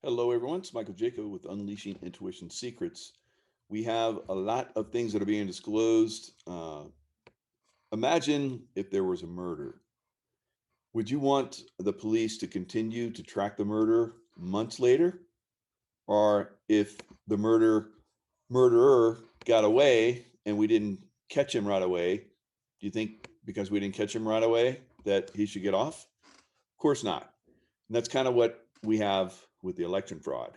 Hello, everyone. It's Michael Jaco with Unleashing Intuition Secrets. We have a lot of things that are being disclosed. Imagine if there was a murder. Would you want the police to continue to track the murder months later? Or if the murderer got away and we didn't catch him right away, do you think because we didn't catch him right away that he should get off? Of course not. And that's kind of what we have with the election fraud.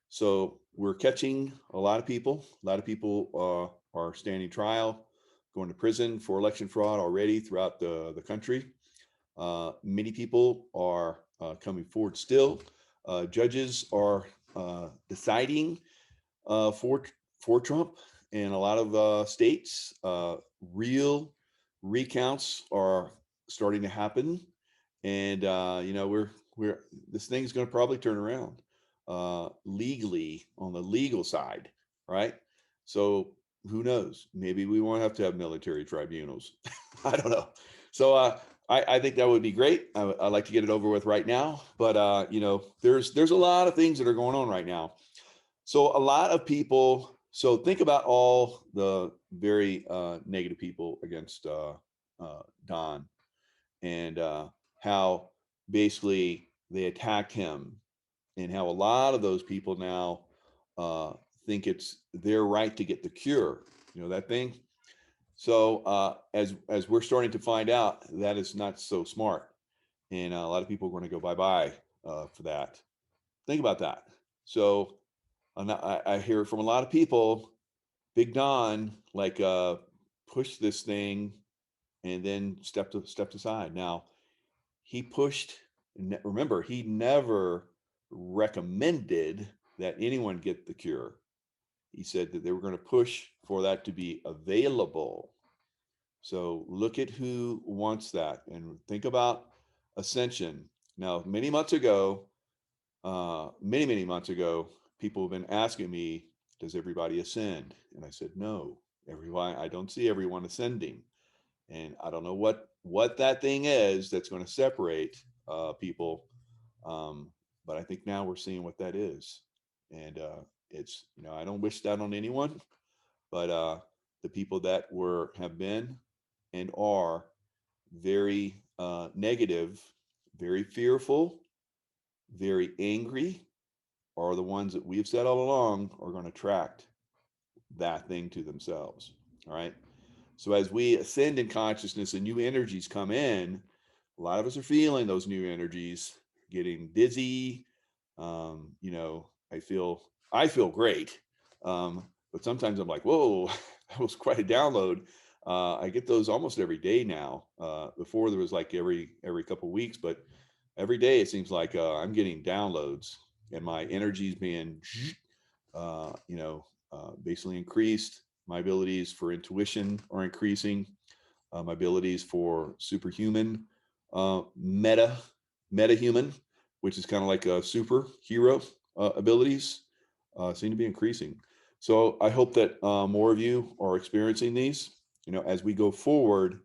So we're catching a lot of people. A lot of people are standing trial, going to prison for election fraud already throughout the country. Many people are coming forward still. Judges are deciding for Trump in a lot of states. Real recounts are starting to happen, and we're this thing's going to probably turn around legally on the legal side, right? So who knows? Maybe we won't have to have military tribunals. I don't know. So I think that would be great. I'd like to get it over with right now, but there's a lot of things that are going on right now. So a lot of people. So think about all the very negative people against Don, and how basically they attacked him, and how a lot of those people now think it's their right to get the cure. You know that thing. So as we're starting to find out, that is not so smart, and a lot of people are going to go bye-bye for that. Think about that. So I hear from a lot of people. Big Don pushed this thing and then stepped aside. Now he pushed. Remember, he never recommended that anyone get the cure. He said that they were going to push for that to be available. So look at who wants that, and think about ascension. Now, many months ago, many months ago, people have been asking me, "Does everybody ascend?" And I said, "No, everyone. I don't see everyone ascending." And I don't know what that thing is that's going to separate people, but I think now we're seeing what that is, and it's I don't wish that on anyone, but the people that have been and are very negative, very fearful, very angry, are the ones that we've said all along are going to attract that thing to themselves. All right. So as we ascend in consciousness and new energies come in, a lot of us are feeling those new energies, getting dizzy. I feel great, but sometimes I'm like, whoa, that was quite a download. I get those almost every day now. Before there was like every couple of weeks, but every day it seems like I'm getting downloads, and my energy is being, basically increased. My abilities for intuition are increasing. My abilities for superhuman, meta human, which is kind of like a superhero abilities, seem to be increasing. So I hope that more of you are experiencing these. As we go forward,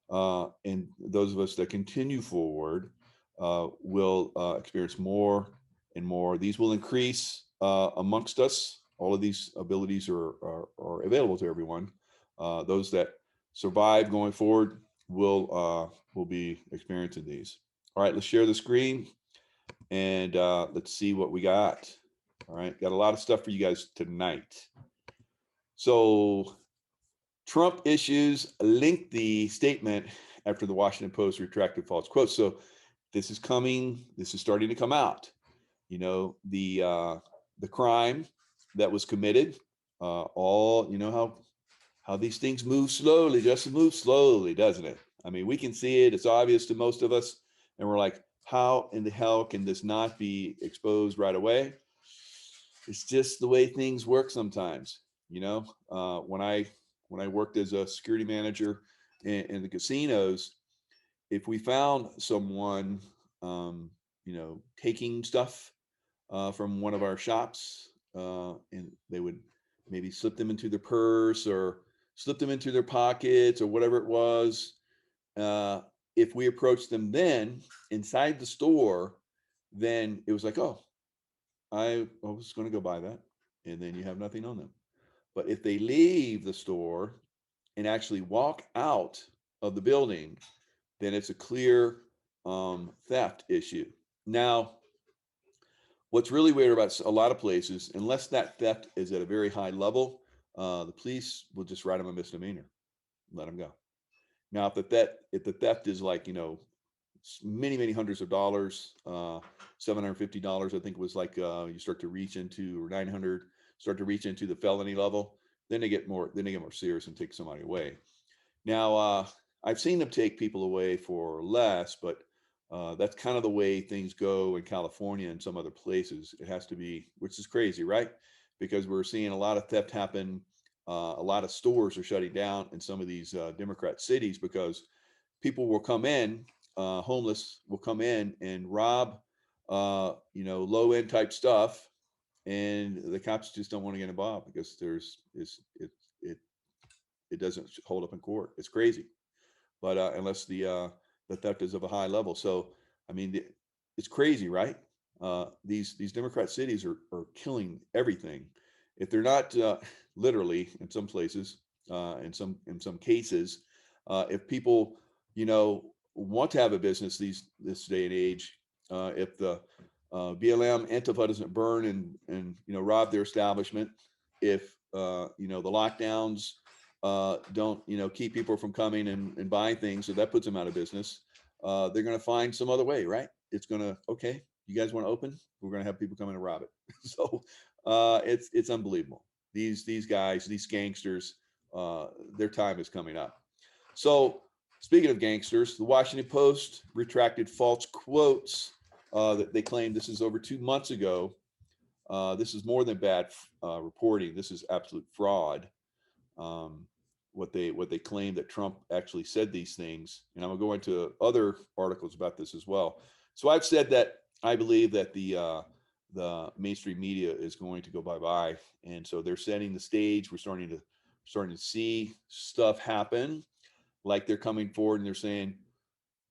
and those of us that continue forward will experience more and more. These will increase amongst us. All of these abilities are available to everyone. Those that survive going forward will be experiencing these. All right, let's share the screen, and let's see what we got. All right, got a lot of stuff for you guys tonight. So Trump issues a lengthy statement after the Washington Post retracted false quotes. So this is coming. This is starting to come out. The crime that was committed. How these things move slowly. Just move slowly, doesn't it? I mean, we can see it. It's obvious to most of us, and we're like, how in the hell can this not be exposed right away? It's just the way things work sometimes. When I worked as a security manager in the casinos, if we found someone, taking stuff from one of our shops, and they would maybe slip them into their purse or slip them into their pockets or whatever it was. If we approached them then inside the store, then it was like, oh, I was going to go buy that, and then you have nothing on them. But if they leave the store and actually walk out of the building, then it's a clear theft issue. Now, what's really weird about a lot of places, unless that theft is at a very high level, the police will just write them a misdemeanor, let them go. Now, if the theft is like, many hundreds of dollars, $750, I think was like you start to reach into, or 900, start to reach into the felony level, then they get more serious and take somebody away. Now, I've seen them take people away for less, but that's kind of the way things go in California and some other places. It has to be, which is crazy, right? Because we're seeing a lot of theft happen. A lot of stores are shutting down in some of these Democrat cities because people will come in, homeless will come in and rob, low end type stuff, and the cops just don't want to get involved because it doesn't hold up in court. It's crazy, but unless the theft is of a high level. So I mean, it's crazy, right? These Democrat cities are killing everything. If they're not literally in some places, in some cases, if people want to have a business this day and age, if the BLM Antifa doesn't burn and rob their establishment, if the lockdowns don't keep people from coming and buying things, so that puts them out of business, they're going to find some other way, right? It's going to, okay, you guys want to open, we're going to have people come in and rob it. So it's unbelievable. These guys, these gangsters, their time is coming up. So speaking of gangsters, the Washington Post retracted false quotes that they claimed. This is over 2 months ago. This is more than bad reporting. This is absolute fraud. What they claim that Trump actually said these things, and I'm gonna go into other articles about this as well. So I've said that I believe that the mainstream media is going to go bye-bye, and so they're setting the stage. We're starting to see stuff happen, like they're coming forward and they're saying,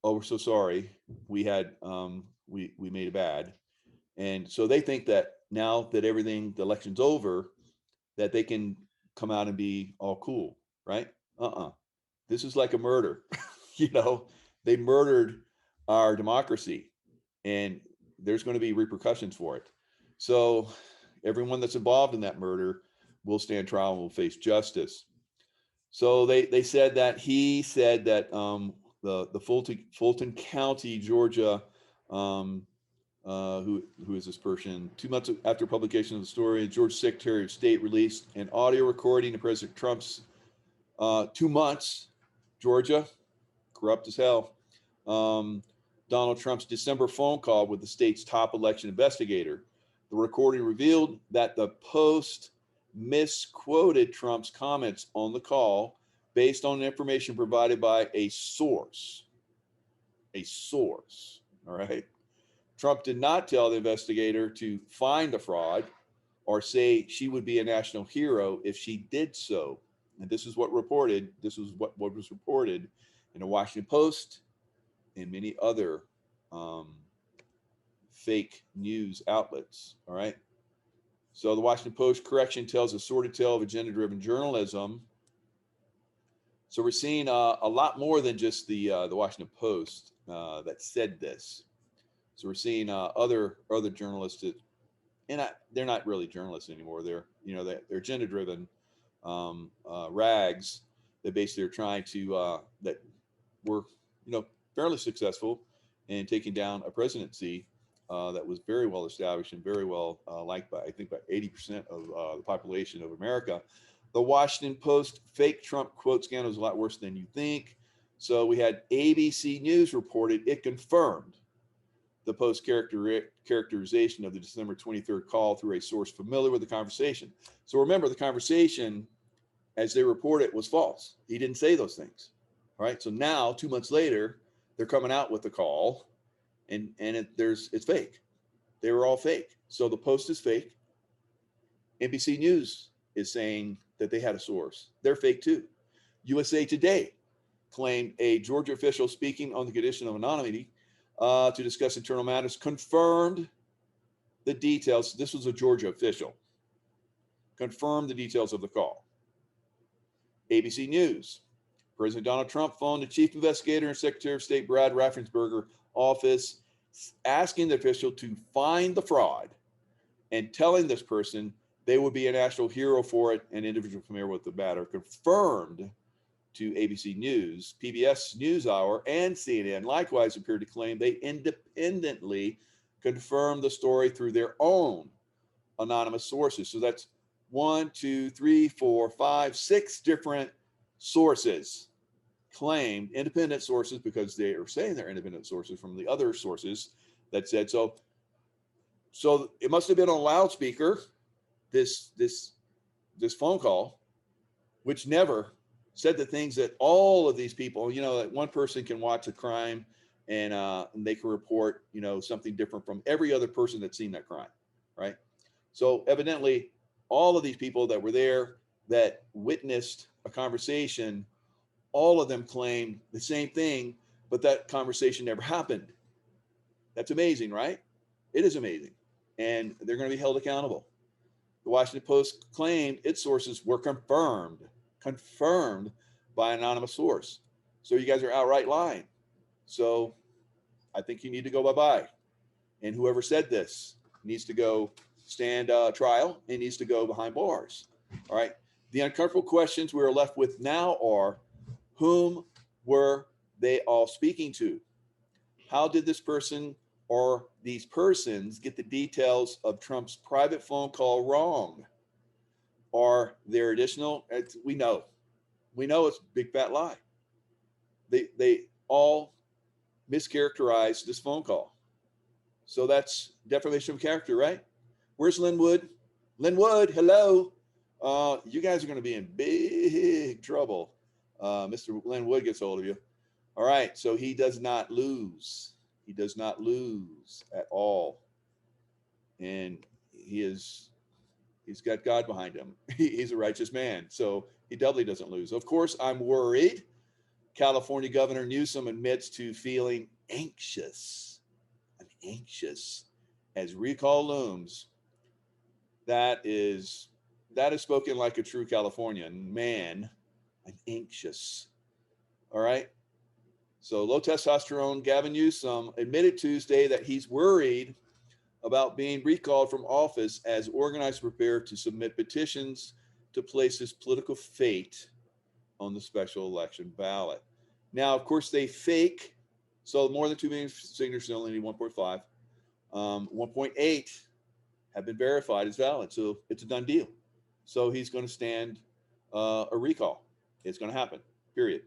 "Oh, we're so sorry, we had we made it bad," and so they think that now that the election's over, that they can come out and be all cool, right? This is like a murder. They murdered our democracy, and there's going to be repercussions for it. So everyone that's involved in that murder will stand trial and will face justice. So they said that he said that the Fulton County, Georgia, who is this person? 2 months after publication of the story, Georgia Secretary of State released an audio recording of President Trump's 2 months, Georgia, corrupt as hell. Donald Trump's December phone call with the state's top election investigator. The recording revealed that the Post misquoted Trump's comments on the call based on information provided by a source. A source, all right? Trump did not tell the investigator to find the fraud or say she would be a national hero if she did so. And this is what was reported in the Washington Post and many other fake news outlets. All right. So the Washington Post correction tells a sordid tale of agenda-driven journalism. So we're seeing a lot more than just the Washington Post that said this. So we're seeing other journalists that, and they're not really journalists anymore. They're agenda-driven rags that basically are trying to that were fairly successful in taking down a presidency that was very well established and very well liked by, I think, by 80% of the population of America. The Washington Post fake Trump quote scandal is a lot worse than you think. So we had ABC News reported it confirmed the Post characterization of the December 23rd call through a source familiar with the conversation. So remember, the conversation, as they report it, was false. He didn't say those things. All right. So now, 2 months later, they're coming out with the call, and it's fake. They were all fake. So the Post is fake. NBC News is saying that they had a source. They're fake too. USA Today claimed a Georgia official speaking on the condition of anonymity to discuss internal matters confirmed the details. This was a Georgia official. Confirmed the details of the call. ABC News. President Donald Trump phoned the chief investigator and Secretary of State Brad Raffensperger office, asking the official to find the fraud and telling this person they would be a national hero for it. An individual familiar with the matter confirmed to ABC News, PBS NewsHour, and CNN likewise appeared to claim they independently confirmed the story through their own anonymous sources. So that's 1, 2, 3, 4, 5, 6 different sources claimed, independent sources, because they are saying they're independent sources from the other sources that said so. So it must have been on loudspeaker, this phone call, which never said the things that all of these people, that one person can watch a crime and they can report, something different from every other person that's seen that crime, right? So evidently, all of these people that were there that witnessed a conversation, all of them claim the same thing, but that conversation never happened. That's amazing, right? It is amazing. And they're going to be held accountable. The Washington Post claimed its sources were confirmed by an anonymous source. So you guys are outright lying. So I think you need to go bye-bye. And whoever said this needs to go stand trial and needs to go behind bars. All right. The uncomfortable questions we are left with now are, whom were they all speaking to? How did this person or these persons get the details of Trump's private phone call wrong? Are there additional? We know it's a big fat lie. They all mischaracterized this phone call. So that's defamation of character, right? Where's Lin Wood? Lin Wood, hello. You guys are going to be in big trouble. Mr. Lin Wood gets hold of you. All right, so he does not lose. He does not lose at all. And he's got God behind him. He's a righteous man, so he doubly doesn't lose. Of course, I'm worried. California Governor Newsom admits to feeling anxious. I'm anxious as recall looms. That is spoken like a true Californian. Man, I'm anxious. All right. So low testosterone Gavin Newsom admitted Tuesday that he's worried about being recalled from office as organizers prepare to submit petitions to place his political fate on the special election ballot. Now, of course, they fake. So more than 2 million signatures, only need 1.5. 1.8 have been verified as valid. So it's a done deal. So he's going to stand a recall. It's going to happen, period.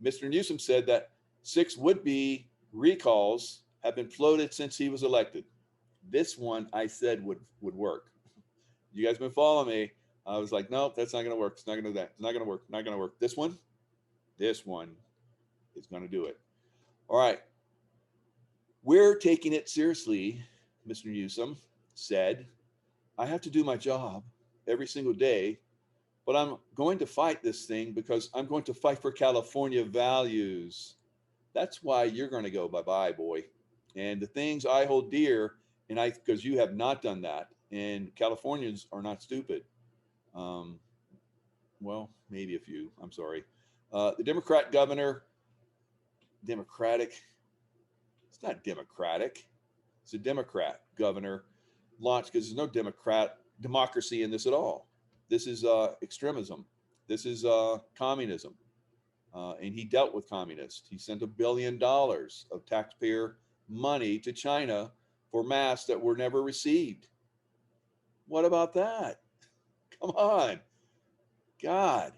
Mr. Newsom said that 6 would-be recalls have been floated since he was elected. This one I said would work. You guys been following me. I was like, nope, that's not going to work. It's not going to do that. It's not going to work. Not going to work. This one is going to do it. All right. We're taking it seriously, Mr. Newsom said. I have to do my job every single day, but I'm going to fight this thing because I'm going to fight for California values. That's why you're going to go bye-bye, boy. And the things I hold dear, because you have not done that, and Californians are not stupid. Well, maybe a few. I'm sorry. The Democratic, it's not democratic. It's a Democrat governor launched, because there's no democracy in this at all. This is extremism. This is communism. And he dealt with communists. He sent $1 billion of taxpayer money to China for masks that were never received. What about that? Come on. God.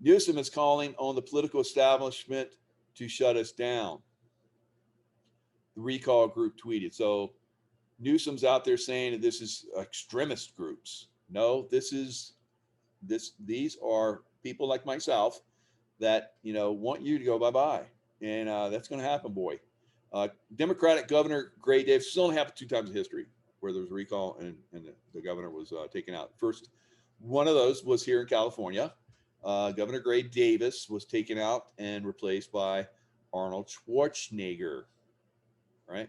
Newsom is calling on the political establishment to shut us down. The recall group tweeted. So Newsom's out there saying that this is extremist groups. No, these are people like myself that, want you to go bye-bye. And that's going to happen, boy. Democratic Governor Gray Davis, this only happened 2 times in history where there was a recall and the governor was taken out. First, one of those was here in California. Governor Gray Davis was taken out and replaced by Arnold Schwarzenegger, right?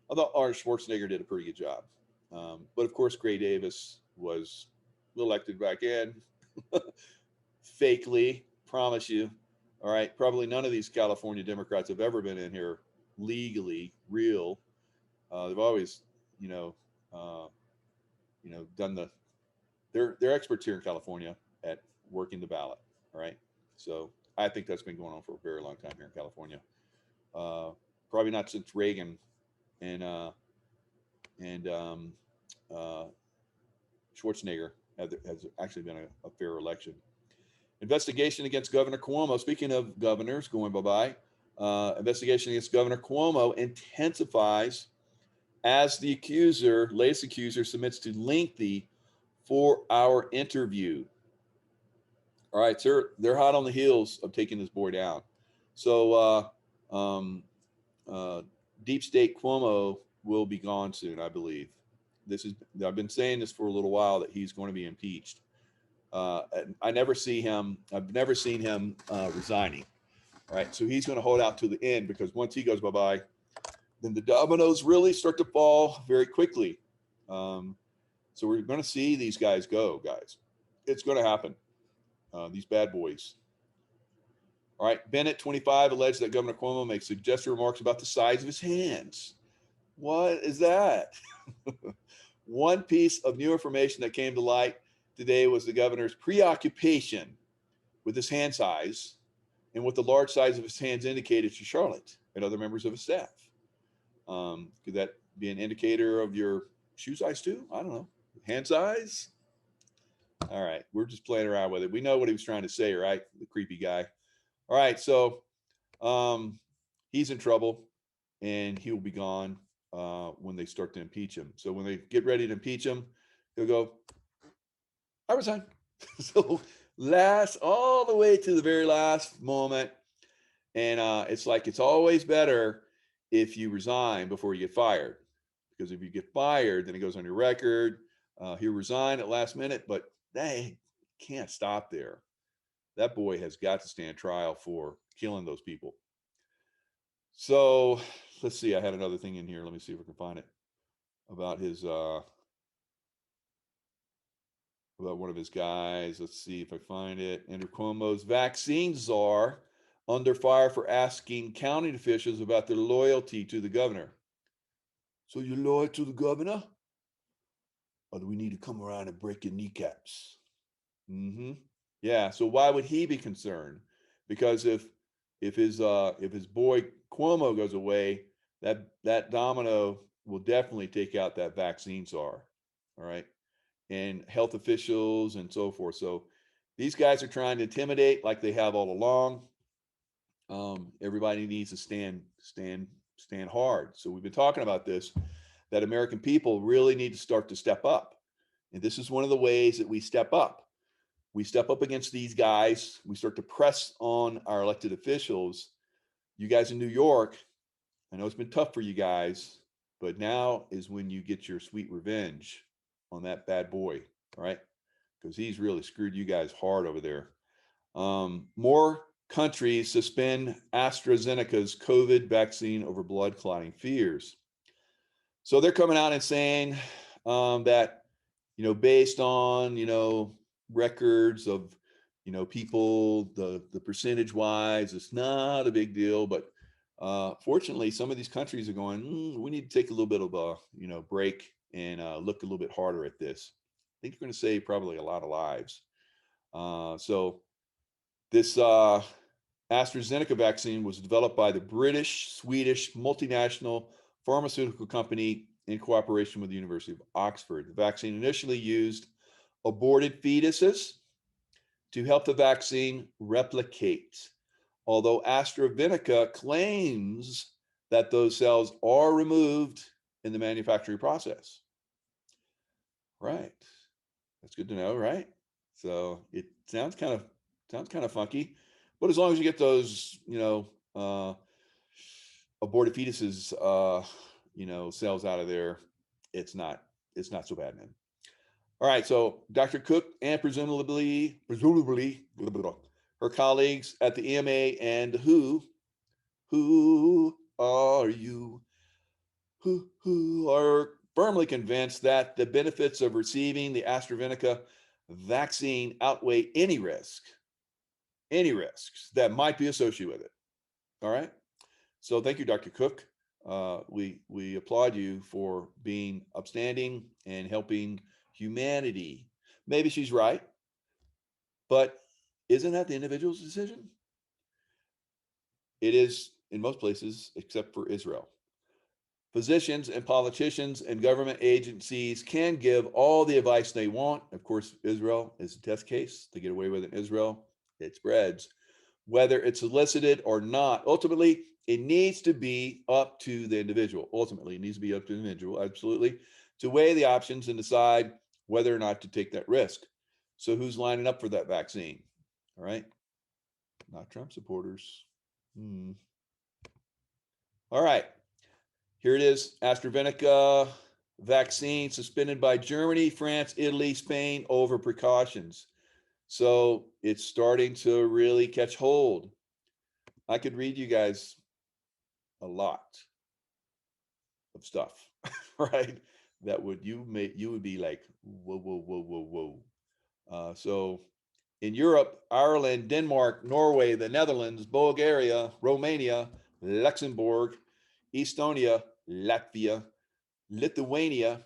Although Arnold Schwarzenegger did a pretty good job. But of course, Gray Davis was elected back in, fakely, promise you. All right, probably none of these California Democrats have ever been in here legally, real. They've always, you know, uh, done the. They're experts here in California at working the ballot. All right, so I think that's been going on for a very long time here in California. Uh, Probably not since Reagan and and uh, Schwarzenegger has actually been a fair election. Investigation against Governor Cuomo. Speaking of governors going bye-bye, investigation against Governor Cuomo intensifies as the latest accuser, submits to lengthy 4-hour interview. All right, sir, they're hot on the heels of taking this boy down. So Deep State Cuomo will be gone soon, I believe. I've been saying this for a little while that he's going to be impeached. I've never seen him resigning. All right, so he's going to hold out to the end, because once he goes bye-bye, then the dominoes really start to fall very quickly. So we're going to see these guys go, guys. It's going to happen. These bad boys. All right, Bennett, 25, alleged that Governor Cuomo makes suggestive remarks about the size of his hands. What is that? One piece of new information that came to light today was the governor's preoccupation with his hand size and what the large size of his hands indicated to Charlotte and other members of his staff. Could that be an indicator of your shoe size too? I don't know. Hand size? All right, we're just playing around with it. We know what he was trying to say, right? The creepy guy. All right, so he's in trouble, and he will be gone when they start to impeach him. So when they get ready to impeach him, he'll go, I resign. So all the way to the very last moment. And it's like, it's always better if you resign before you get fired, because if you get fired, then it goes on your record. He'll resign at last minute, but they can't stop there. That boy has got to stand trial for killing those people. So let's see. I had another thing in here. Let me see if I can find it about his about one of his guys. Let's see if I find it. Andrew Cuomo's vaccine czar under fire for asking county officials about their loyalty to the governor. So you're loyal to the governor? Or do we need to come around and break your kneecaps? Yeah, so why would he be concerned? Because if his boy Cuomo goes away, that domino will definitely take out that vaccine czar. All right, and health officials and so forth. So these guys are trying to intimidate like they have all along. Everybody needs to stand hard. So we've been talking about this, that American people really need to start to step up. And this is one of the ways that we step up. We step up against these guys. We start to press on our elected officials. You guys in New York, I know it's been tough for you guys, but now is when you get your sweet revenge on that bad boy, all right? Because he's really screwed you guys hard over there. More countries suspend AstraZeneca's COVID vaccine over blood clotting fears. So they're coming out and saying that, based on, records of, people, the percentage wise, it's not a big deal. But fortunately, some of these countries are going, we need to take a little bit of a, break and look a little bit harder at this. I think you're going to save probably a lot of lives. So this AstraZeneca vaccine was developed by the British-Swedish multinational pharmaceutical company in cooperation with the University of Oxford. The vaccine initially used aborted fetuses to help the vaccine replicate, although AstraZeneca claims that those cells are removed in the manufacturing process. Right. That's good to know, right? So it sounds kind of funky, but as long as you get those, aborted fetuses, cells out of there, it's not so bad, man. All right, so Dr. Cook and presumably her colleagues at the EMA and who are you? Who are firmly convinced that the benefits of receiving the AstraZeneca vaccine outweigh any risks that might be associated with it. All right. So thank you, Dr. Cook. We applaud you for being upstanding and helping humanity. Maybe she's right, but isn't that the individual's decision? It is in most places, except for Israel. Physicians and politicians and government agencies can give all the advice they want. Of course, Israel is a test case. To get away with it in Israel, it spreads. Whether it's solicited or not, ultimately, it needs to be up to the individual. Ultimately, it needs to be up to the individual, absolutely, to weigh the options and decide whether or not to take that risk. So who's lining up for that vaccine? All right. Not Trump supporters. All right. Here it is. AstraZeneca vaccine suspended by Germany, France, Italy, Spain over precautions. So it's starting to really catch hold. I could read you guys a lot of stuff, right? That would you would be like, whoa, whoa, whoa, whoa, whoa. So in Europe, Ireland, Denmark, Norway, the Netherlands, Bulgaria, Romania, Luxembourg, Estonia, Latvia, Lithuania,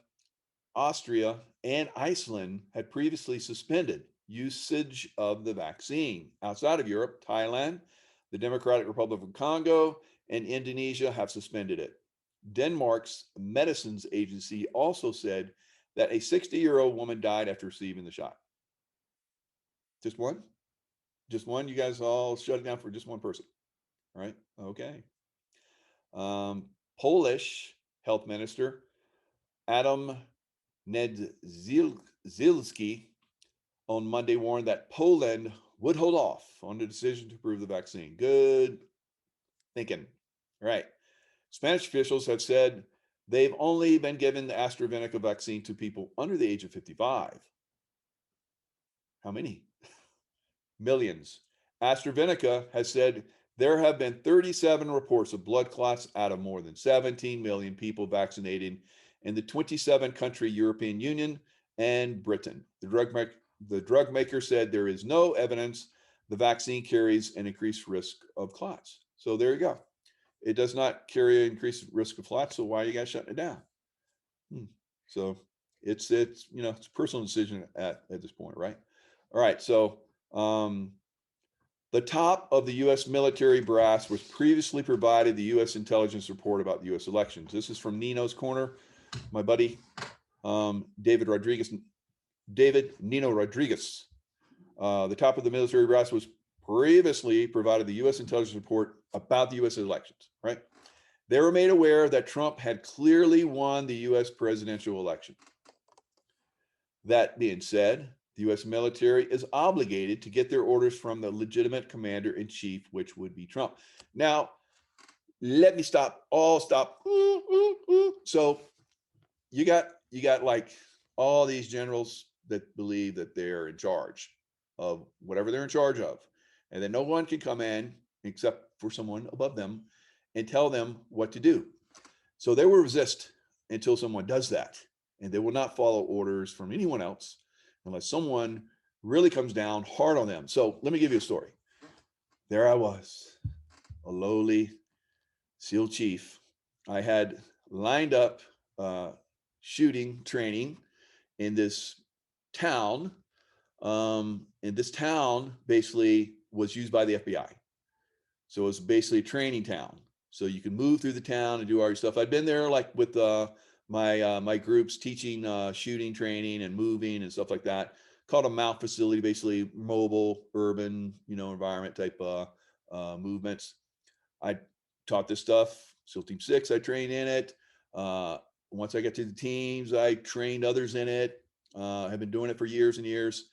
Austria, and Iceland had previously suspended usage of the vaccine. Outside of Europe, Thailand, the Democratic Republic of Congo, and Indonesia have suspended it. Denmark's Medicines Agency also said that a 60-year-old woman died after receiving the shot. Just one? Just one? You guys all shut it down for just one person, right? Okay. Polish health minister Adam Ňedzielski on Monday warned that Poland would hold off on the decision to approve the vaccine. Good thinking. Right. Spanish officials have said they've only been given the AstraZeneca vaccine to people under the age of 55. How many? Millions. AstraZeneca has said there have been 37 reports of blood clots out of more than 17 million people vaccinated in the 27-country European Union and Britain. The drug maker said there is no evidence the vaccine carries an increased risk of clots. So there you go. It does not carry an increased risk of clots, so why are you guys shutting it down? So it's a personal decision at this point, right? All right, so the top of the U.S. military brass was previously provided the U.S. intelligence report about the U.S. elections. This is from Nino's Corner. My buddy, David Nino Rodriguez. The top of the military brass was previously provided the U.S. intelligence report about the U.S. elections, right? They were made aware that Trump had clearly won the U.S. presidential election. That being said, the U.S. military is obligated to get their orders from the legitimate commander-in-chief, which would be Trump. Now, let me stop. So you got like all these generals that believe that they're in charge of whatever they're in charge of, and then no one can come in except for someone above them and tell them what to do. So they will resist until someone does that, and they will not follow orders from anyone else unless someone really comes down hard on them. So let me give you a story. There I was, a lowly SEAL chief. I had lined up shooting training in this town. And this town basically was used by the FBI. So it was basically a training town. So you can move through the town and do all your stuff. I'd been there like with my groups teaching shooting training and moving and stuff like that. Called a MOUT facility, basically mobile, urban, environment type movements. I taught this stuff. SEAL Team 6, I trained in it. Once I got to the teams, I trained others in it. I've been doing it for years and years.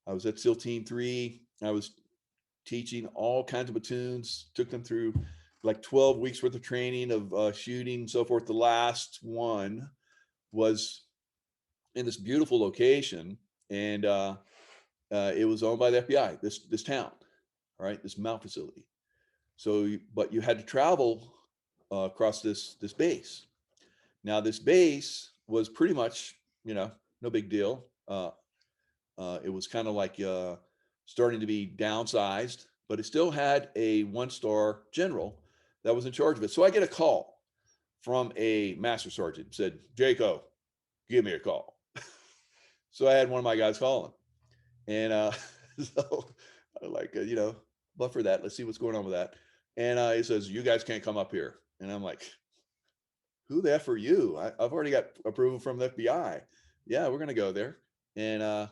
I was at SEAL Team 3. I was teaching all kinds of platoons, took them through like 12 weeks worth of training of shooting and so forth. The last one was in this beautiful location, and it was owned by the FBI, this town, all right, this MOUT facility. So, but you had to travel across this base. Now, this base was pretty much, no big deal. It was kind of like starting to be downsized, but it still had a 1-star general that was in charge of it. So I get a call from a master sergeant, said, "Jaco, give me a call." So I had one of my guys call him. And so I was like, buffer that. Let's see what's going on with that. And he says, "You guys can't come up here." And I'm like, "Who the F are you? I've already got approval from the FBI. Yeah, we're going to go there." And,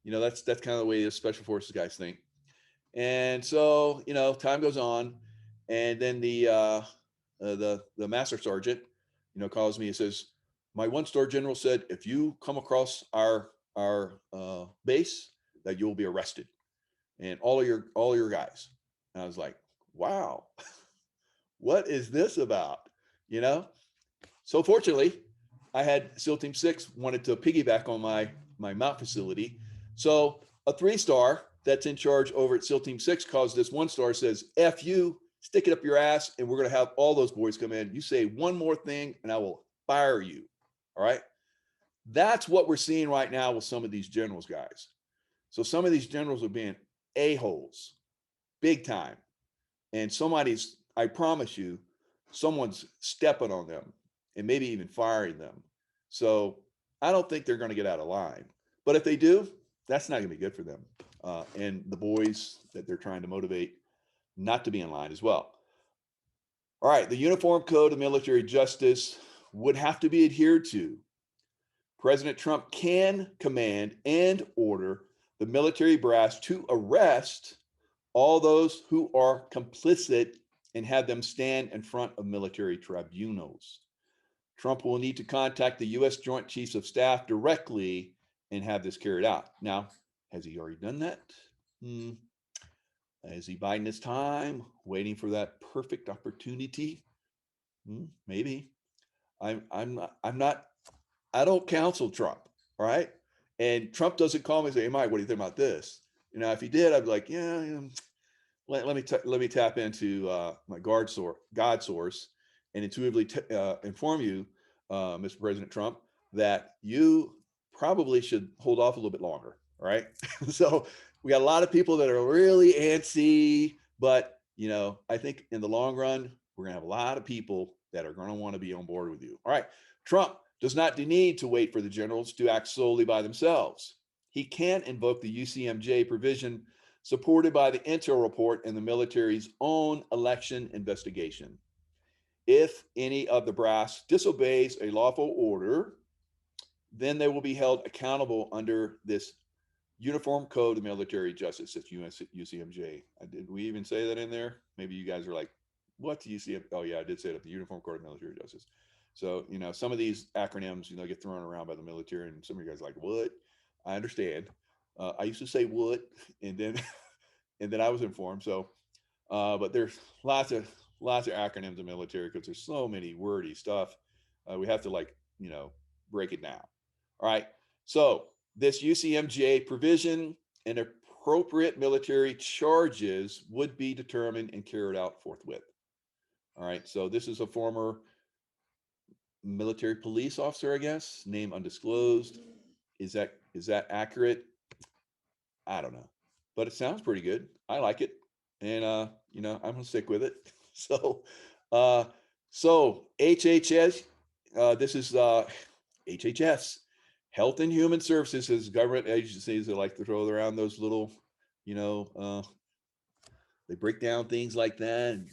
that's kind of the way the special forces guys think. And so, time goes on, and then the master sergeant, calls me and says, "My 1-star general said, if you come across our base, that you'll be arrested, and all your guys." And I was like, wow, what is this about? So fortunately, I had SEAL Team 6 wanted to piggyback on my mount facility. So a 3-star that's in charge over at SEAL Team 6 calls this 1-star, says, "F you, stick it up your ass, and we're going to have all those boys come in. You say one more thing and I will fire you." All right. That's what we're seeing right now with some of these generals, guys. So some of these generals are being a-holes, big time. And I promise you, someone's stepping on them and maybe even firing them. So I don't think they're going to get out of line. But if they do, that's not going to be good for them. And the boys that they're trying to motivate not to be in line as well. All right, the Uniform Code of Military Justice would have to be adhered to. President Trump can command and order the military brass to arrest all those who are complicit and have them stand in front of military tribunals. Trump will need to contact the U.S. Joint Chiefs of Staff directly and have this carried out. Now, has he already done that? Is he biding his time, waiting for that perfect opportunity? Maybe. I don't counsel Trump, all right? And Trump doesn't call me and say, "Hey, Mike, what do you think about this?" If he did, I'd be like, "Yeah, let me tap into my God source and intuitively inform you, Mr. President Trump, that you probably should hold off a little bit longer." All right. So we got a lot of people that are really antsy, but I think in the long run, we're gonna have a lot of people that are going to want to be on board with you. All right. Trump does not need to wait for the generals to act solely by themselves. He can invoke the UCMJ provision supported by the intel report and the military's own election investigation. If any of the brass disobeys a lawful order, then they will be held accountable under this Uniform Code of Military Justice. It's UCMJ. Did we even say that in there? Maybe you guys are like, "What's UCMJ?" Oh yeah, I did say it, the Uniform Code of Military Justice. So, some of these acronyms, get thrown around by the military, and some of you guys are like, "What?" I understand. I used to say "what," and then and then I was informed. So, but there's lots of acronyms in the military because there's so many wordy stuff. We have to break it down. All right. So this UCMJ provision and appropriate military charges would be determined and carried out forthwith. All right. So this is a former military police officer, I guess, name undisclosed. Is that accurate? I don't know, but it sounds pretty good. I like it. And, I'm going to stick with it. So HHS, this is HHS, Health and Human Services, is government agencies that like to throw around those little, they break down things like that and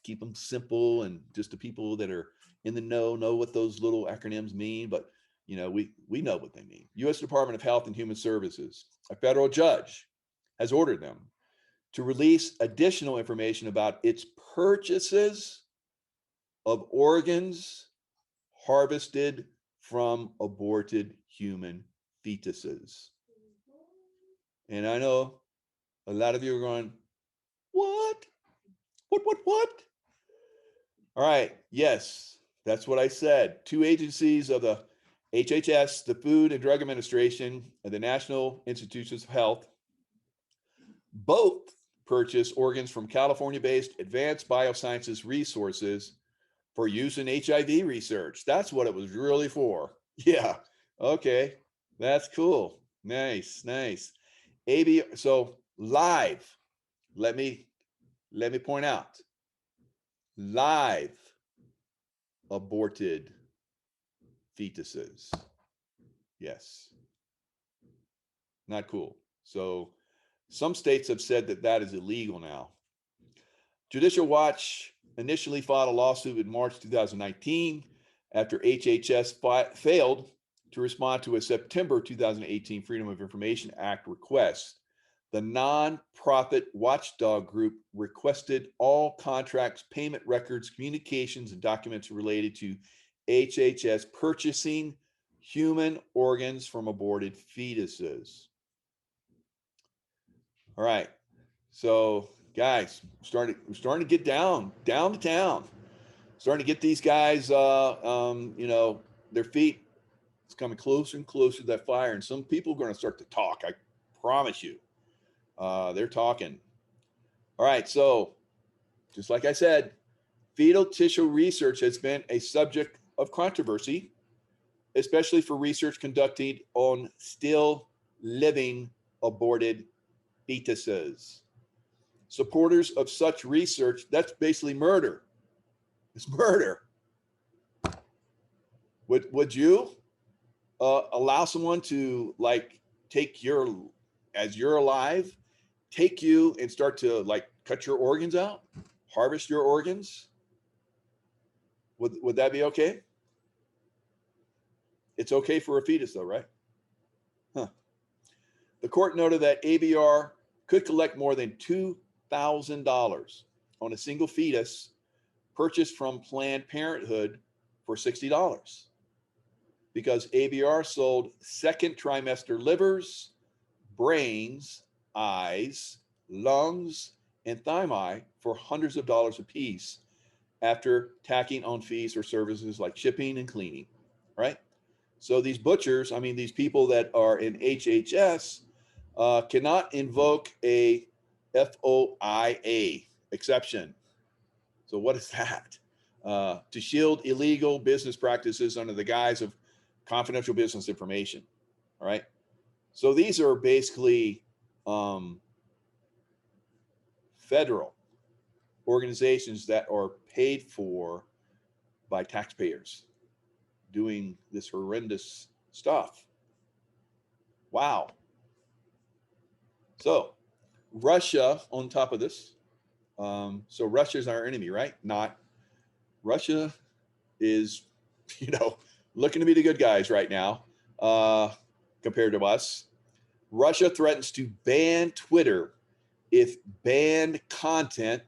keep them simple, and just the people that are in the know what those little acronyms mean. But we know what they mean. U.S. Department of Health and Human Services, a federal judge has ordered them to release additional information about its purchases of organs harvested from aborted human fetuses. And I know a lot of you are going, "What? What? All right. Yes, that's what I said. 2 agencies of the HHS, the Food and Drug Administration, and the National Institutions of Health, both purchase organs from California-based Advanced Biosciences Resources for use in HIV research. That's what it was really for. Yeah. Okay. That's cool. Nice. Nice. So live. Let me point out, live aborted fetuses. Yes. Not cool. So some states have said that that is illegal now. Judicial Watch initially filed a lawsuit in March 2019 after HHS failed to respond to a September 2018 Freedom of Information Act request. The nonprofit watchdog group requested all contracts, payment records, communications, and documents related to HHS purchasing human organs from aborted fetuses. All right. So, guys, we're starting to get down to town. Starting to get these guys, you know, their feet. It's coming closer and closer to that fire, and some people are going to start to talk. I promise you, they're talking. All right. So, just like I said, fetal tissue research has been a subject of controversy, especially for research conducted on still living aborted fetuses. Supporters of such research, that's basically murder. It's murder. Would you allow someone to like take your, as you're alive, take you and start to like cut your organs out, harvest your organs? Would that be okay? It's okay for a fetus though, right? Huh. The court noted that ABR could collect more than $2,000 on a single fetus purchased from Planned Parenthood for $60 because ABR sold second trimester livers, brains, eyes, lungs, and thymi for hundreds of dollars a piece after tacking on fees for services like shipping and cleaning, right? So these butchers, I mean, these people that are in HHS cannot invoke a FOIA exception. So what is that? To shield illegal business practices under the guise of confidential business information, all right? So these are basically federal organizations that are paid for by taxpayers doing this horrendous stuff. Wow. So Russia on top of this. So Russia's our enemy, right? Not. Russia is, you know, looking to be the good guys right now compared to us. Russia threatens to ban Twitter if banned content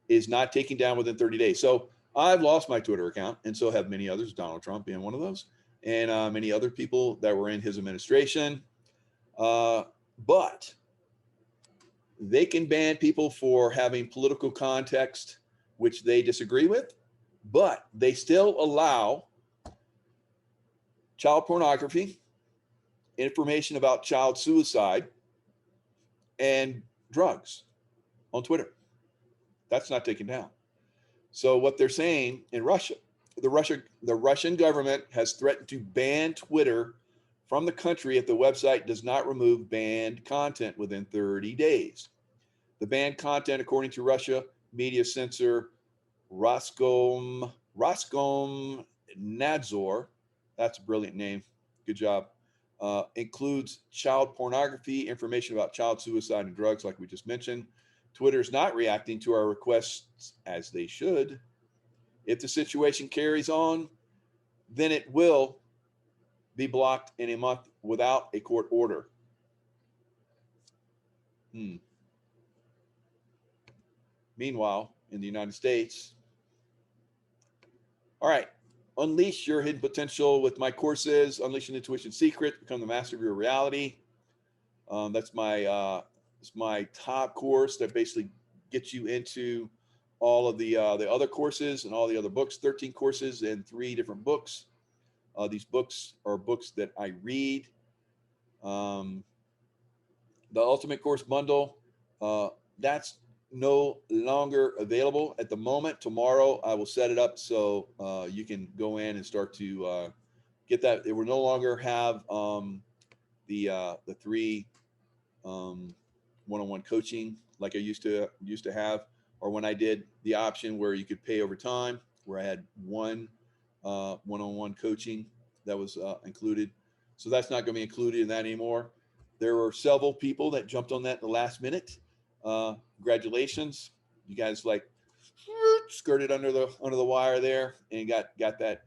is not taken down within 30 days. So I've lost my Twitter account, and so have many others, Donald Trump being one of those, and many other people that were in his administration. But they can ban people for having political context which they disagree with, but they still allow child pornography, information about child suicide, and drugs on Twitter. That's not taken down. So what they're saying in Russia, the Russian government has threatened to ban Twitter from the country if the website does not remove banned content within 30 days. The banned content, according to Russia media censor Roskomnadzor, that's a brilliant name, good job, includes child pornography, information about child suicide and drugs, like we just mentioned. Twitter is not reacting to our requests as they should. If the situation carries on, then it will be blocked in a month without a court order. Meanwhile, in the United States, all right, unleash your hidden potential with my courses, Unleashing Intuition Secret, Become the Master of Your Reality. That's my top course that basically gets you into all of the other courses and all the other books, 13 courses and 3 different books. These books are books that I read. The Ultimate Course Bundle, that's no longer available at the moment. Tomorrow I will set it up so you can go in and start to get that. It will no longer have the 3 one-on-one coaching like I used to have, or when I did the option where you could pay over time, where I had one one-on-one coaching that was included. So that's not going to be included in that anymore. There were several people that jumped on that in the last minute. Congratulations, you guys like skirted under the wire there and got that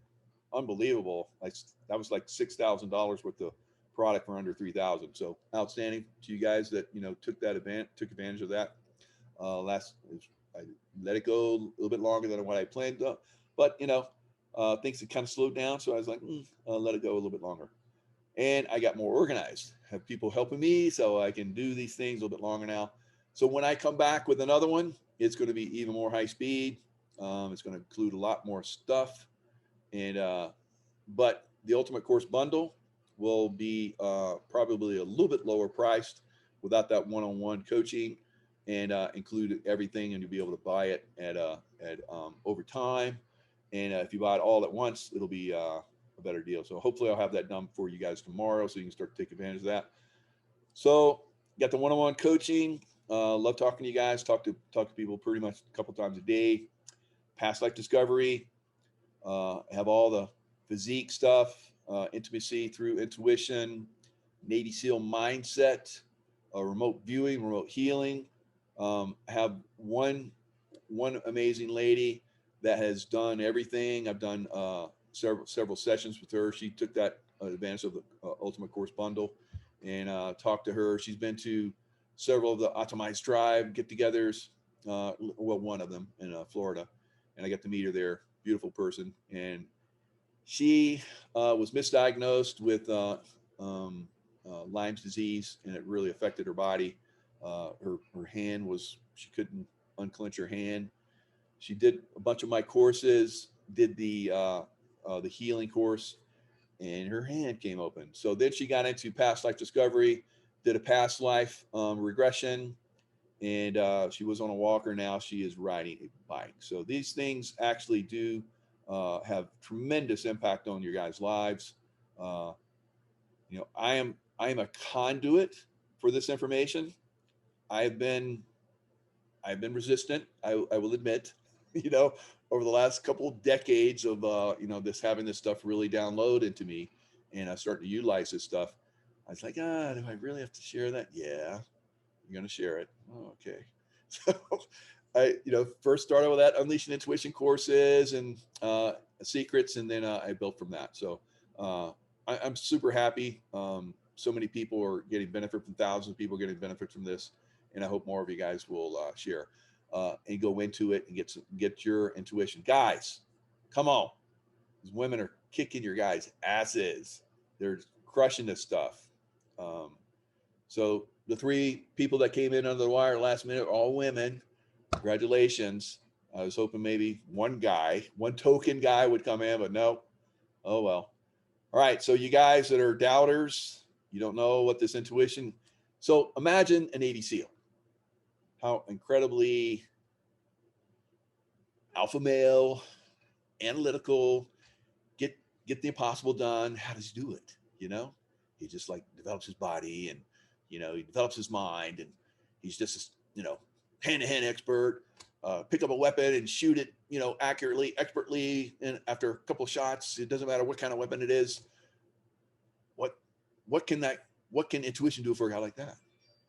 unbelievable. That was like $6,000 worth of product for under 3,000. So outstanding to you guys that took advantage of that. I let it go a little bit longer than what I planned, but things had kind of slowed down, so I was like, let it go a little bit longer. And I got more organized. Have people helping me, so I can do these things a little bit longer now. So when I come back with another one, it's going to be even more high speed. It's going to include a lot more stuff, and but the Ultimate Course Bundle will be probably a little bit lower priced without that one-on-one coaching, and include everything, and you'll be able to buy it at over time. And if you buy it all at once, it'll be a better deal. So hopefully I'll have that done for you guys tomorrow, so you can start to take advantage of that. So got the one-on-one coaching. Love talking to you guys. Talk to people pretty much a couple times a day. Past life discovery. Have all the physique stuff, intimacy through intuition, Navy SEAL mindset, remote viewing, remote healing. Have one amazing lady that has done everything. I've done several sessions with her. She took that advantage of the Ultimate Course Bundle, and talked to her. She's been to several of the Optimized Drive get-togethers. Well, one of them in Florida, and I got to meet her there. Beautiful person, and she was misdiagnosed with Lyme's disease, and it really affected her body. Her hand she couldn't unclench her hand. She did a bunch of my courses, did the healing course, and her hand came open. So then she got into past life discovery, did a past life regression, and she was on a walker. Now she is riding a bike. So these things actually do have tremendous impact on your guys' lives. I am a conduit for this information. I've been resistant. I will admit, over the last couple of decades of having this stuff really download into me, and I started to utilize this stuff. I was like, do I really have to share that? Yeah, I'm gonna share it. Oh, okay. So I first started with that Unleashing Intuition courses and secrets, and then I built from that. So I'm super happy. So many people are getting benefit from, thousands of people getting benefit from this, and I hope more of you guys will share and go into it and get your intuition. Guys, come on. These women are kicking your guys' asses. They're crushing this stuff. So the 3 people that came in under the wire last minute are all women. Congratulations. I was hoping maybe one token guy would come in, but no. Oh, well. All right. So you guys that are doubters, you don't know what this intuition. So imagine a Navy SEAL. How incredibly alpha male, analytical, get the impossible done. How does he do it? He just like develops his body, and he develops his mind, and he's just hand-to-hand expert. Pick up a weapon and shoot it accurately, expertly, and after a couple of shots, it doesn't matter what kind of weapon it is. What can intuition do for a guy like that?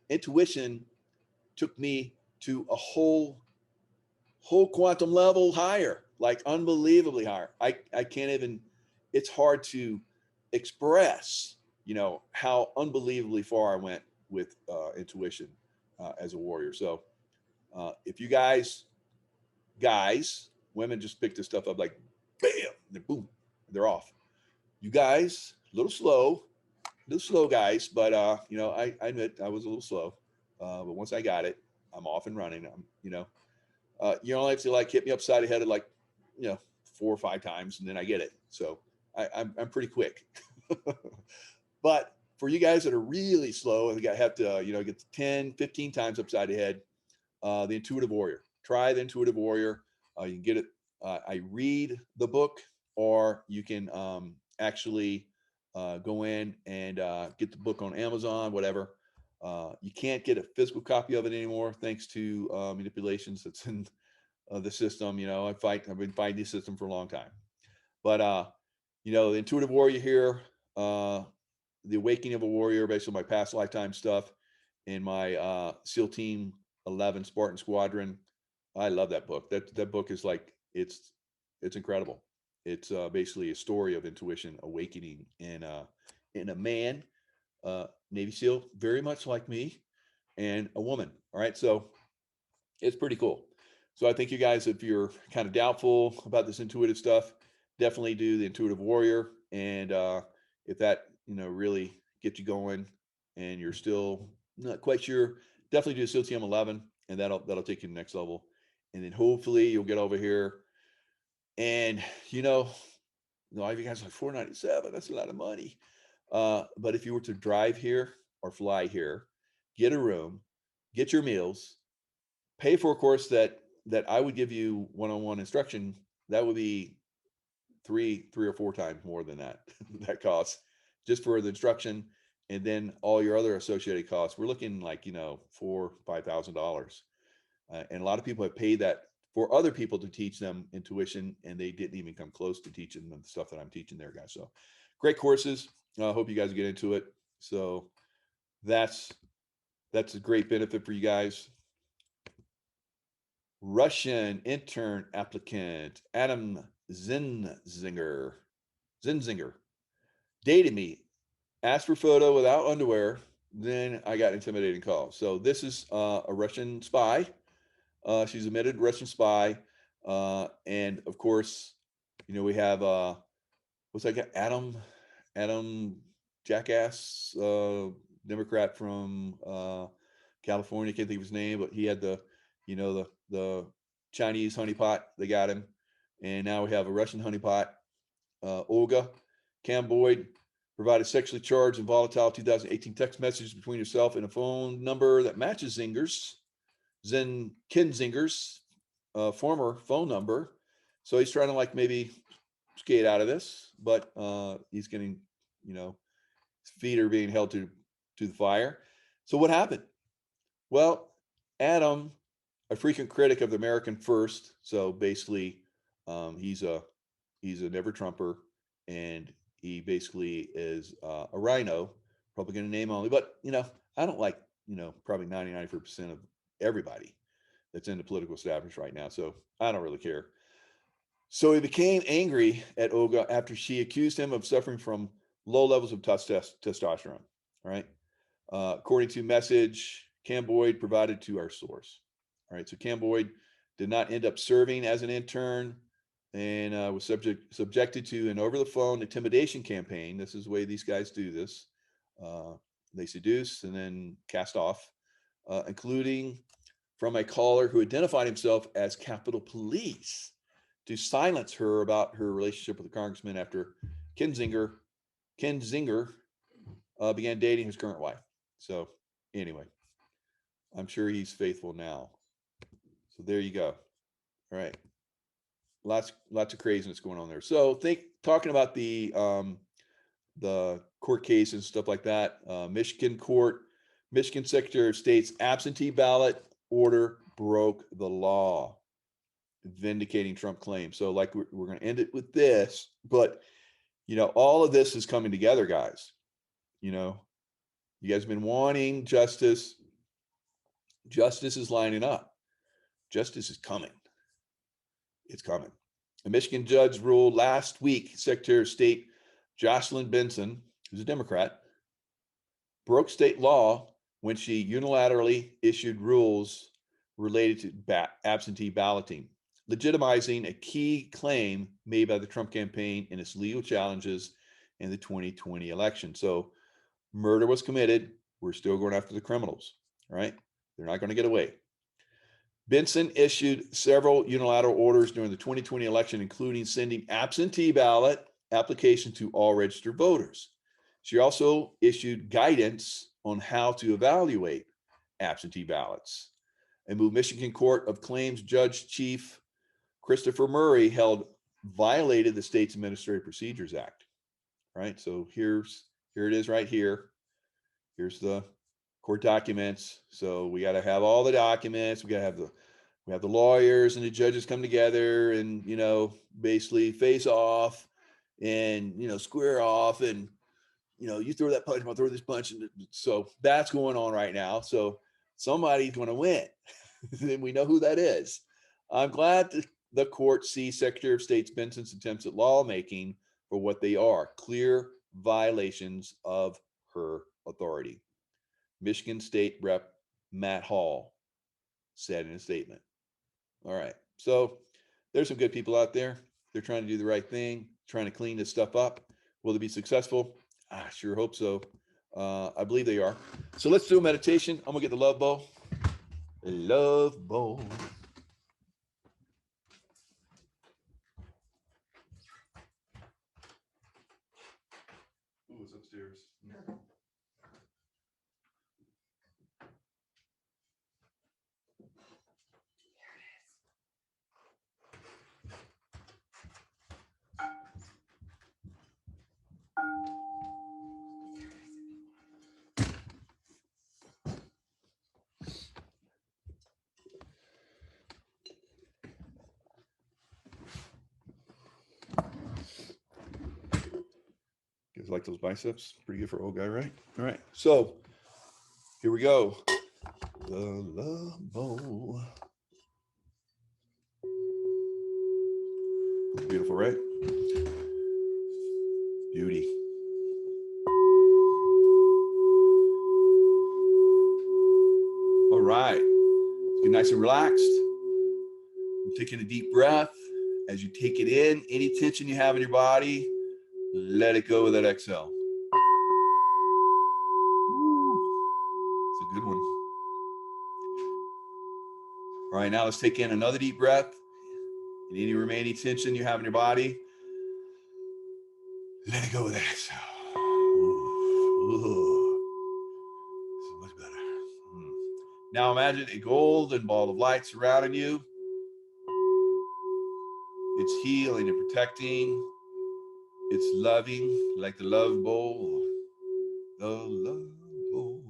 Intuition took me to a whole quantum level higher, like unbelievably higher. I can't even, it's hard to express, how unbelievably far I went with intuition as a warrior. So if you guys, women just pick this stuff up like bam, and boom, they're off. You guys, a little slow guys, but I admit I was a little slow. But once I got it, I'm off and running. You only have to like hit me upside the head like 4 or 5 times, and then I get it. So I'm pretty quick. But for you guys that are really slow and have to get to 10, 15 times upside the head, the Intuitive Warrior. Try the Intuitive Warrior. You can get it. I read the book, or you can actually go in and get the book on Amazon, whatever. You can't get a physical copy of it anymore, thanks to manipulations that's in the system. You know, I've been fighting the system for a long time. But you know, the Intuitive Warrior here, the Awakening of a Warrior, basically my past lifetime stuff, in my SEAL Team 11 Spartan Squadron. I love that book. That book is like, it's incredible. It's basically a story of intuition awakening in a man, Navy SEAL, very much like me, and a woman. All right, so it's pretty cool. So I think you guys, if you're kind of doubtful about this intuitive stuff, definitely do the Intuitive Warrior. And if that, you know, really gets you going and you're still not quite sure, definitely do SEAL Team 11, and that'll take you to the next level. And then hopefully you'll get over here. And you know, a lot of you guys are like, $497, that's a lot of money. But if you were to drive here or fly here, get a room, get your meals, pay for a course that I would give you one-on-one instruction, that would be three or four times more than that that costs just for the instruction, and then all your other associated costs. We're looking like, you know, $4,000-$5,000, and a lot of people have paid that for other people to teach them intuition, and they didn't even come close to teaching them the stuff that I'm teaching there, guys. So great courses. I hope you guys get into it. So that's a great benefit for you guys. Russian intern applicant Adam Zinzinger dated me, asked for photo without underwear, then I got intimidating calls. So this is a Russian spy. She's admitted Russian spy. And of course, you know, we have what's that guy? Adam Jackass, Democrat from California. Can't think of his name, but he had the, you know, the Chinese honeypot. They got him, and now we have a Russian honeypot. Olga 𝗵𝗵𝗂𝗧 provided sexually charged and volatile 2018 text messages between herself and a phone number that matches Ken Zinger's former phone number. So he's trying to like maybe skate out of this, but he's getting, you know, his feet are being held to the fire. So what happened? Well, Adam, a frequent critic of the American First, so basically he's a never Trumper, and he basically is a rhino, probably going to name only. But you know, I don't like, you know, probably 99% of everybody that's in the political establishment right now, so I don't really care. So he became angry at Olga after she accused him of suffering from low levels of testosterone. All right, according to message 𝗵𝗵𝗂𝗧 provided to our source. All right, so 𝗵𝗵𝗂𝗧 did not end up serving as an intern, and was subjected to an over-the-phone intimidation campaign. This is the way these guys do this. They seduce and then cast off, including from a caller who identified himself as Capitol Police, to silence her about her relationship with the congressman after Ken Zinger began dating his current wife. So anyway, I'm sure he's faithful now. So there you go. All right. Lots of craziness going on there. So talking about the court case and stuff like that. Michigan Secretary of State's absentee ballot order broke the law, vindicating Trump claims. So like we're going to end it with this, but you know, all of this is coming together, guys. You know, you guys have been wanting justice. Justice is lining up. Justice is coming. It's coming. A Michigan judge ruled last week Secretary of State Jocelyn Benson, who's a Democrat, broke state law when she unilaterally issued rules related to absentee balloting, legitimizing a key claim made by the Trump campaign in its legal challenges in the 2020 election. So murder was committed. We're still going after the criminals, right? They're not going to get away. Benson issued several unilateral orders during the 2020 election, including sending absentee ballot applications to all registered voters. She also issued guidance on how to evaluate absentee ballots. A Michigan Court of Claims Judge Chief Christopher Murray held violated the state's Administrative Procedures Act. right? So here it is right here. Here's the court documents. So we got to have all the documents. We have the lawyers and the judges come together and, you know, basically face off and, you know, square off, and, you know, you throw that punch, I'll throw this punch. And so that's going on right now. So somebody's going to win. And we know who that is. I'm glad the court sees Secretary of State's Benson's attempts at lawmaking for what they are: clear violations of her authority. Michigan State Rep Matt Hall said in a statement. All right, so there's some good people out there. They're trying to do the right thing, trying to clean this stuff up. Will they be successful? I sure hope so. I believe they are. So let's do a meditation. I'm gonna get the love bowl. Love bowl. Ooh, it's upstairs. Guys like those biceps? Pretty good for an old guy, right? All right, so here we go. The love bowl. Beautiful, right? Beauty. All right, get nice and relaxed. I'm taking a deep breath. As you take it in, any tension you have in your body, let it go with that exhale. It's a good one. All right, now let's take in another deep breath. And any remaining tension you have in your body, let it go with that exhale. So much better. Now imagine a golden ball of light surrounding you. It's healing and protecting. It's loving, like the love bowl. The love bowl.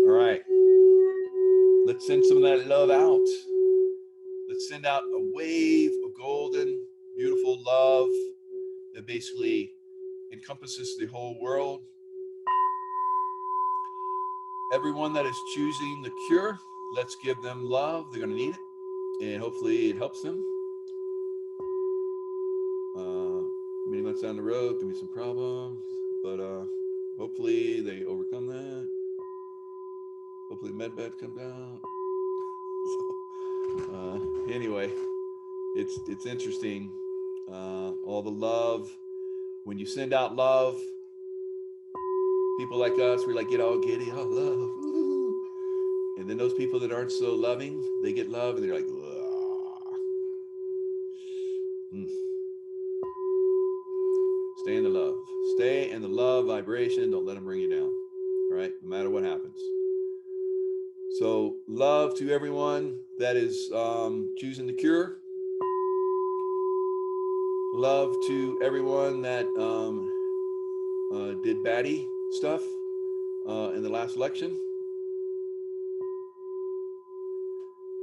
All right. Let's send some of that love out. Let's send out a wave of golden, beautiful love that basically encompasses the whole world. Everyone that is choosing the cure, let's give them love. They're going to need it, and hopefully it helps them. Many months down the road, could be some problems, but hopefully they overcome that. Hopefully MedBed comes out. So, anyway, it's interesting. All the love. When you send out love, people like us, we like get all giddy, oh, love. And then those people that aren't so loving, they get love and they're like, Stay in the love. Stay in the love vibration. Don't let them bring you down. All right, no matter what happens. So love to everyone that is choosing the cure. Love to everyone that did baddie stuff in the last election.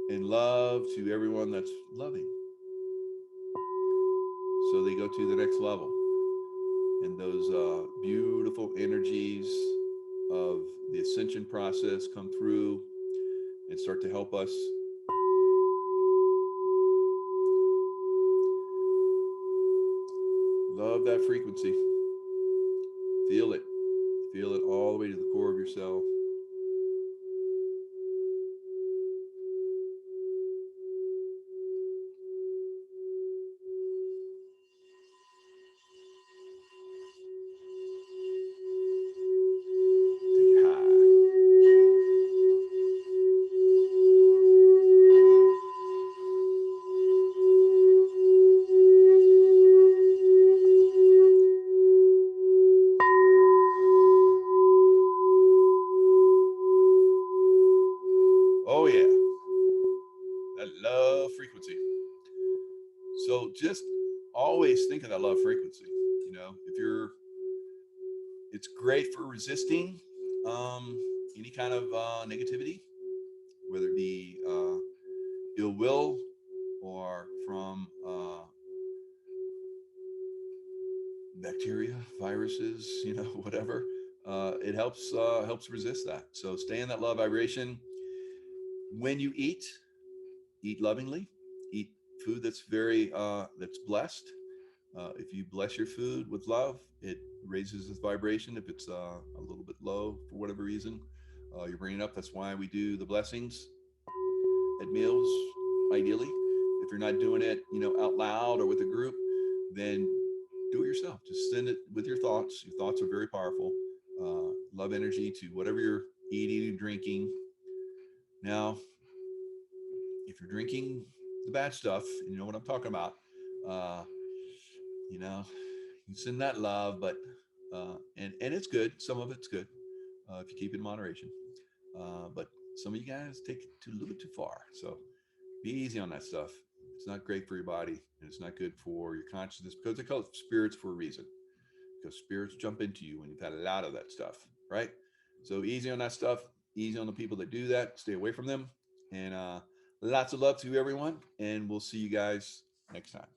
And love to everyone that's loving. So they go to the next level. And those beautiful energies of the ascension process come through and start to help us. Love that frequency. Feel it. Feel it all the way to the core of yourself. love frequency. So just always think of that love frequency. You know, if you're, it's great for resisting any kind of negativity, whether it be ill will or from bacteria, viruses, you know, whatever. It helps resist that. So stay in that love vibration. When you eat lovingly, eat food that's very that's blessed. If you bless your food with love, it raises its vibration. If it's a little bit low for whatever reason, you're bringing it up. That's why we do the blessings at meals, ideally. If you're not doing it, you know, out loud or with a group, then do it yourself. Just send it with your thoughts. Your thoughts are very powerful. Love energy to whatever you're eating and drinking. Now, if you're drinking the bad stuff, you know what I'm talking about, you know, you send that love, but, and it's good. Some of it's good if you keep it in moderation. But some of you guys take it a little bit too far. So be easy on that stuff. It's not great for your body, and it's not good for your consciousness, because they call it spirits for a reason, because spirits jump into you when you've had a lot of that stuff, right? So easy on that stuff, easy on the people that do that, stay away from them. And lots of love to everyone, and we'll see you guys next time.